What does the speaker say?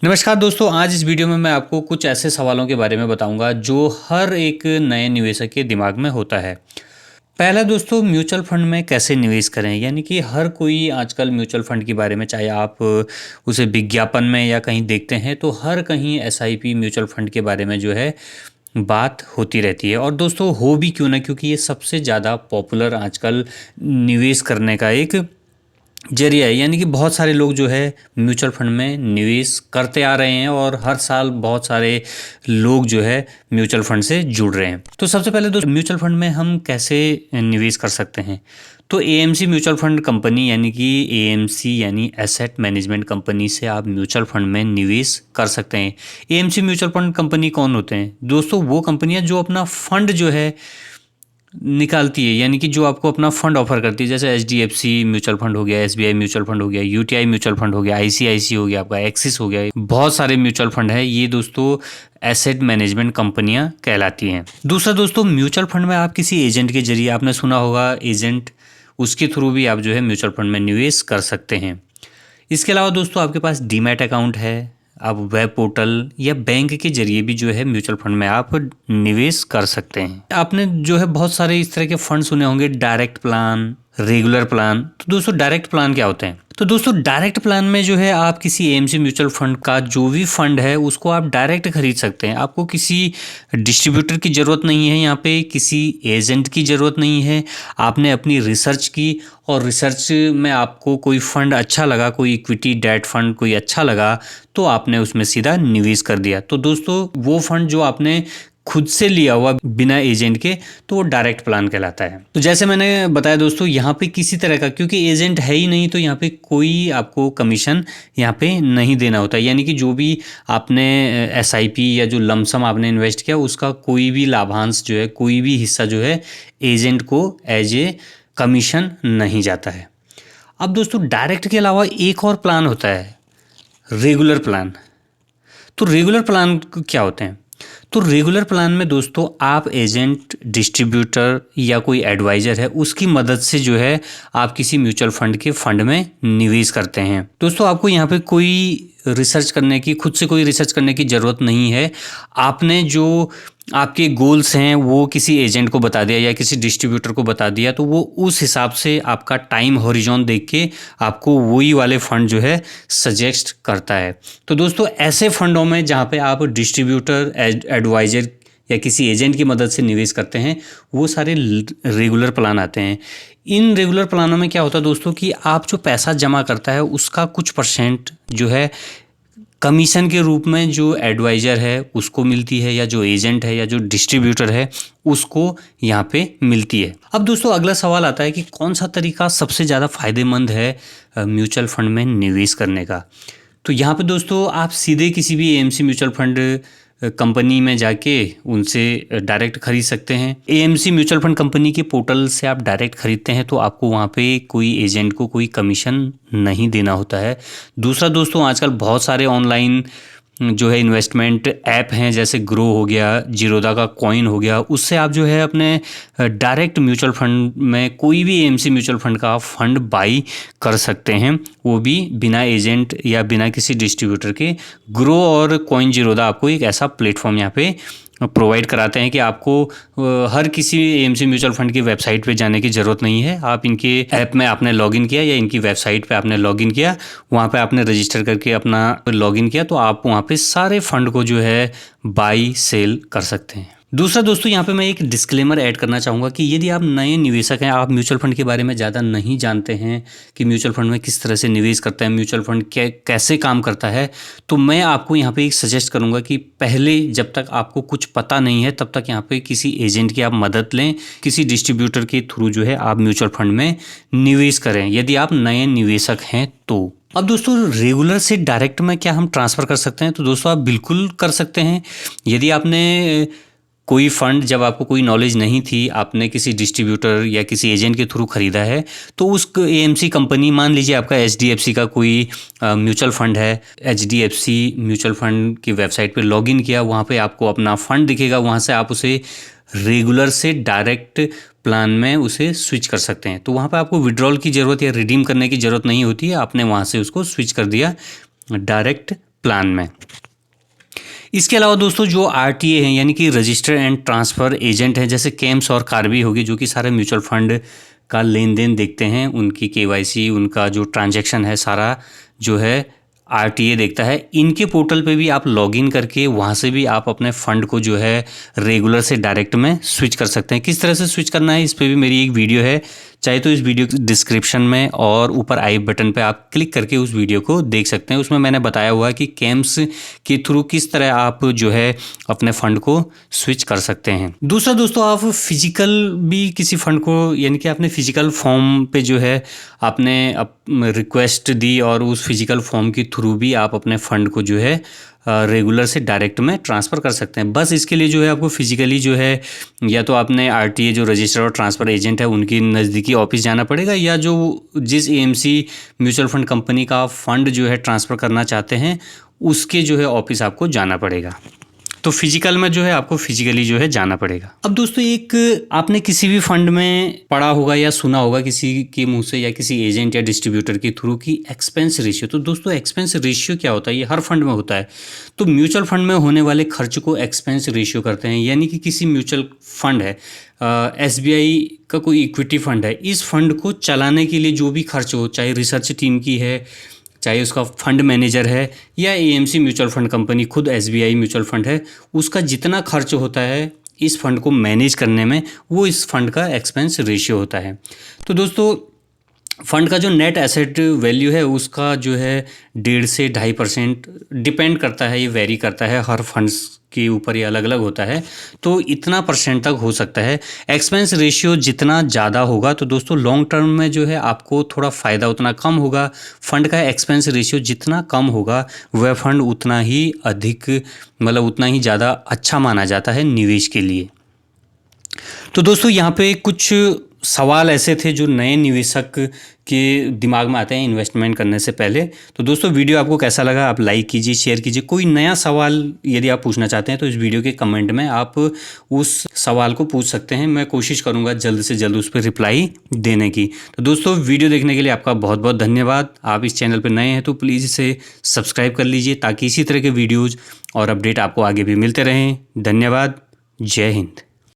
नमस्कार दोस्तों, आज इस वीडियो में मैं आपको कुछ ऐसे सवालों के बारे में बताऊंगा जो हर एक नए निवेशक के दिमाग में होता है। पहला दोस्तों, म्यूचुअल फंड में कैसे निवेश करें, यानी कि हर कोई आजकल म्यूचुअल फंड के बारे में, चाहे आप उसे विज्ञापन में या कहीं देखते हैं तो हर कहीं एसआईपी म्यूचुअल फंड के बारे में जो है बात होती रहती है। और दोस्तों हो भी क्यों ना, क्योंकि ये सबसे ज़्यादा पॉपुलर आजकल निवेश करने का एक जरिया है। यानी कि बहुत सारे लोग जो है म्यूचुअल फंड में निवेश करते आ रहे हैं और हर साल बहुत सारे लोग जो है म्यूचुअल फंड से जुड़ रहे हैं। तो सबसे पहले दोस्तों, म्यूचुअल फंड में हम कैसे निवेश कर सकते हैं। तो एएमसी म्यूचुअल फंड कंपनी, यानी कि एएमसी यानी एसेट मैनेजमेंट कंपनी से आप म्यूचुअल फंड में निवेश कर सकते हैं। एएमसी म्यूचुअल फंड कंपनी कौन होते हैं दोस्तों? वो कंपनियां जो अपना फंड जो है निकालती है, यानी कि जो आपको अपना फंड ऑफर करती है। जैसे एचडीएफसी म्यूचुअल फंड हो गया, एसबीआई म्यूचुअल फंड हो गया, यूटीआई म्यूचुअल फंड हो गया, आईसीआईसी हो गया, आपका एक्सिस हो गया, बहुत सारे म्यूचुअल फंड है। ये दोस्तों एसेट मैनेजमेंट कंपनियां कहलाती हैं। दूसरा दोस्तों, म्यूचुअल फंड में आप किसी एजेंट के जरिए, आपने सुना होगा एजेंट, उसके थ्रू भी आप जो है म्यूचुअल फंड में निवेश कर सकते हैं। इसके अलावा दोस्तों आपके पास डीमैट अकाउंट है, आप वेब पोर्टल या बैंक के जरिए भी जो है म्यूचुअल फंड में आप निवेश कर सकते हैं। आपने जो है बहुत सारे इस तरह के फंड सुने होंगे, डायरेक्ट प्लान, रेगुलर प्लान। तो दोस्तों डायरेक्ट प्लान क्या होते हैं? तो दोस्तों डायरेक्ट प्लान में जो है आप किसी एएमसी म्यूचुअल फंड का जो भी फंड है उसको आप डायरेक्ट खरीद सकते हैं। आपको किसी डिस्ट्रीब्यूटर की ज़रूरत नहीं है, यहाँ पे किसी एजेंट की ज़रूरत नहीं है। आपने अपनी रिसर्च की और रिसर्च में आपको कोई फंड अच्छा लगा, कोई इक्विटी डेट फंड कोई अच्छा लगा, तो आपने उसमें सीधा निवेश कर दिया। तो दोस्तों वो फंड जो आपने खुद से लिया हुआ बिना एजेंट के, तो वो डायरेक्ट प्लान कहलाता है। तो जैसे मैंने बताया दोस्तों, यहाँ पे किसी तरह का, क्योंकि एजेंट है ही नहीं, तो यहाँ पे कोई आपको कमीशन यहाँ पे नहीं देना होता। यानी कि जो भी आपने एसआईपी या जो लमसम आपने इन्वेस्ट किया, उसका कोई भी लाभांश जो है, कोई भी हिस्सा जो है एजेंट को एज ए कमीशन नहीं जाता है। अब दोस्तों डायरेक्ट के अलावा एक और प्लान होता है, रेगुलर प्लान। तो रेगुलर प्लान क्या होते हैं? तो रेगुलर प्लान में दोस्तों आप एजेंट, डिस्ट्रीब्यूटर या कोई एडवाइज़र है, उसकी मदद से जो है आप किसी म्यूचुअल फंड के फंड में निवेश करते हैं। दोस्तों आपको यहाँ पे कोई रिसर्च करने की, खुद से कोई रिसर्च करने की ज़रूरत नहीं है। आपने जो आपके गोल्स हैं वो किसी एजेंट को बता दिया या किसी डिस्ट्रीब्यूटर को बता दिया, तो वो उस हिसाब से आपका टाइम हॉरिजॉन देख के आपको वही वाले फंड जो है सजेस्ट करता है। तो दोस्तों ऐसे फंडों में जहाँ पे आप डिस्ट्रीब्यूटर, एडवाइज़र या किसी एजेंट की मदद से निवेश करते हैं, वो सारे रेगुलर प्लान आते हैं। इन रेगुलर प्लानों में क्या होता है दोस्तों कि आप जो पैसा जमा करता है उसका कुछ परसेंट जो है कमीशन के रूप में जो एडवाइज़र है उसको मिलती है, या जो एजेंट है या जो डिस्ट्रीब्यूटर है उसको यहाँ पे मिलती है। अब दोस्तों अगला सवाल आता है कि कौन सा तरीका सबसे ज़्यादा फायदेमंद है म्यूचुअल फंड में निवेश करने का। तो यहाँ पे दोस्तों आप सीधे किसी भी एएमसी म्यूचुअल फंड कंपनी में जाके उनसे डायरेक्ट खरीद सकते हैं। एएमसी म्यूचुअल फंड कंपनी के पोर्टल से आप डायरेक्ट खरीदते हैं तो आपको वहाँ पे कोई एजेंट को कोई कमीशन नहीं देना होता है। दूसरा दोस्तों, आजकल बहुत सारे ऑनलाइन जो है इन्वेस्टमेंट ऐप हैं, जैसे ग्रो हो गया, जीरोधा का कॉइन हो गया, उससे आप जो है अपने डायरेक्ट म्यूचुअल फंड में कोई भी एएमसी म्यूचुअल फंड का फंड बाई कर सकते हैं, वो भी बिना एजेंट या बिना किसी डिस्ट्रीब्यूटर के। ग्रो और कॉइन जीरोधा आपको एक ऐसा प्लेटफॉर्म यहाँ पे प्रोवाइड कराते हैं कि आपको हर किसी एएमसी म्यूचुअल फंड की वेबसाइट पे जाने की ज़रूरत नहीं है। आप इनके ऐप में आपने लॉगिन किया या इनकी वेबसाइट पे आपने लॉगिन किया, वहाँ पे आपने रजिस्टर करके अपना लॉगिन किया, तो आप वहाँ पे सारे फंड को जो है बाई सेल कर सकते हैं। दूसरा दोस्तों, यहाँ पे मैं एक डिस्क्लेमर ऐड करना चाहूँगा कि यदि आप नए निवेशक हैं, आप म्यूचुअल फंड के बारे में ज़्यादा नहीं जानते हैं कि म्यूचुअल फंड में किस तरह से निवेश करता है, म्यूचुअल फंड कैसे काम करता है, तो मैं आपको यहाँ पे एक सजेस्ट करूँगा कि पहले जब तक आपको कुछ पता नहीं है तब तक यहाँ पे किसी एजेंट की आप मदद लें, किसी डिस्ट्रीब्यूटर के थ्रू जो है आप म्यूचुअल फंड में निवेश करें, यदि आप नए निवेशक हैं तो। अब दोस्तों रेगुलर से डायरेक्ट में क्या हम ट्रांसफ़र कर सकते हैं? तो दोस्तों आप बिल्कुल कर सकते हैं। यदि आपने कोई फंड, जब आपको कोई नॉलेज नहीं थी, आपने किसी डिस्ट्रीब्यूटर या किसी एजेंट के थ्रू खरीदा है, तो उस एएमसी कंपनी, मान लीजिए आपका एचडीएफसी का कोई म्यूचुअल फंड है, एचडीएफसी म्यूचुअल फंड की वेबसाइट पे लॉगिन किया, वहाँ पे आपको अपना फंड दिखेगा, वहाँ से आप उसे रेगुलर से डायरेक्ट प्लान में उसे स्विच कर सकते हैं। तो वहाँ पे आपको विड्रॉल की ज़रूरत या रिडीम करने की ज़रूरत नहीं होती है, आपने वहाँ से उसको स्विच कर दिया डायरेक्ट प्लान में। इसके अलावा दोस्तों जो आरटीए हैं यानी कि रजिस्टर एंड ट्रांसफ़र एजेंट हैं, जैसे केम्स और कार्बी होगी, जो कि सारे म्यूचुअल फंड का लेन देन देखते हैं, उनकी केवाईसी, उनका जो ट्रांजैक्शन है सारा जो है आरटीए देखता है। इनके पोर्टल पे भी आप लॉगिन करके वहाँ से भी आप अपने फ़ंड को जो है रेगुलर से डायरेक्ट में स्विच कर सकते हैं। किस तरह से स्विच करना है इस पे भी मेरी एक वीडियो है, चाहे तो इस वीडियो के डिस्क्रिप्शन में और ऊपर आई बटन पे आप क्लिक करके उस वीडियो को देख सकते हैं। उसमें मैंने बताया हुआ है कि केम्स के थ्रू किस तरह आप जो है अपने फ़ंड को स्विच कर सकते हैं। दूसरा दोस्तों, आप फिजिकल भी किसी फ़ंड को, यानी कि आपने फिजिकल फॉर्म पे जो है आपने रिक्वेस्ट दी और उस फिजिकल फॉर्म के थ्रू भी आप अपने फ़ंड को जो है रेगुलर से डायरेक्ट में ट्रांसफ़र कर सकते हैं। बस इसके लिए जो है आपको फिजिकली जो है या तो आपने आरटीए जो रजिस्टर और ट्रांसफ़र एजेंट है उनकी नज़दीकी ऑफिस जाना पड़ेगा, या जो जिस एएमसी म्यूचुअल फंड कंपनी का फ़ंड जो है ट्रांसफ़र करना चाहते हैं उसके जो है ऑफिस आपको जाना पड़ेगा। तो फिजिकल में जो है आपको फिजिकली जो है जाना पड़ेगा। अब दोस्तों, एक आपने किसी भी फंड में पढ़ा होगा या सुना होगा किसी के मुंह से या किसी एजेंट या डिस्ट्रीब्यूटर के थ्रू की एक्सपेंस रेशियो। तो दोस्तों, एक्सपेंस रेशियो क्या होता है? ये हर फंड में होता है। तो म्यूचुअल फंड में होने वाले खर्च को एक्सपेंस रेशियो करते हैं। यानी कि किसी म्यूचुअल फंड है, एसबीआई का कोई इक्विटी फंड है, इस फंड को चलाने के लिए जो भी खर्च हो, चाहे रिसर्च टीम की है, चाहे उसका फंड मैनेजर है, या एएमसी म्यूचुअल फंड कंपनी खुद एसबीआई म्यूचुअल फंड है, उसका जितना खर्च होता है इस फंड को मैनेज करने में, वो इस फंड का एक्सपेंस रेशियो होता है। तो दोस्तों, फंड का जो नेट एसेट वैल्यू है उसका जो है 1.5 से 2.5% डिपेंड करता है, ये वेरी करता है, हर फंड्स के ऊपर ये अलग अलग होता है। तो इतना % तक हो सकता है। एक्सपेंस रेशियो जितना ज़्यादा होगा तो दोस्तों लॉन्ग टर्म में जो है आपको थोड़ा फ़ायदा उतना कम होगा। फंड का एक्सपेंस रेशियो जितना कम होगा वह फंड उतना ही अधिक, मतलब उतना ही ज़्यादा अच्छा माना जाता है निवेश के लिए। तो दोस्तों, यहाँ पे कुछ सवाल ऐसे थे जो नए निवेशक के दिमाग में आते हैं इन्वेस्टमेंट करने से पहले। तो दोस्तों, वीडियो आपको कैसा लगा आप लाइक कीजिए, शेयर कीजिए। कोई नया सवाल यदि आप पूछना चाहते हैं तो इस वीडियो के कमेंट में आप उस सवाल को पूछ सकते हैं। मैं कोशिश करूंगा जल्द से जल्द उस पर रिप्लाई देने की। तो दोस्तों, वीडियो देखने के लिए आपका बहुत बहुत धन्यवाद। आप इस चैनल पर नए हैं तो प्लीज़ इसे सब्सक्राइब कर लीजिए ताकि इसी तरह के वीडियोज़ और अपडेट आपको आगे भी मिलते रहें। धन्यवाद। जय हिंद।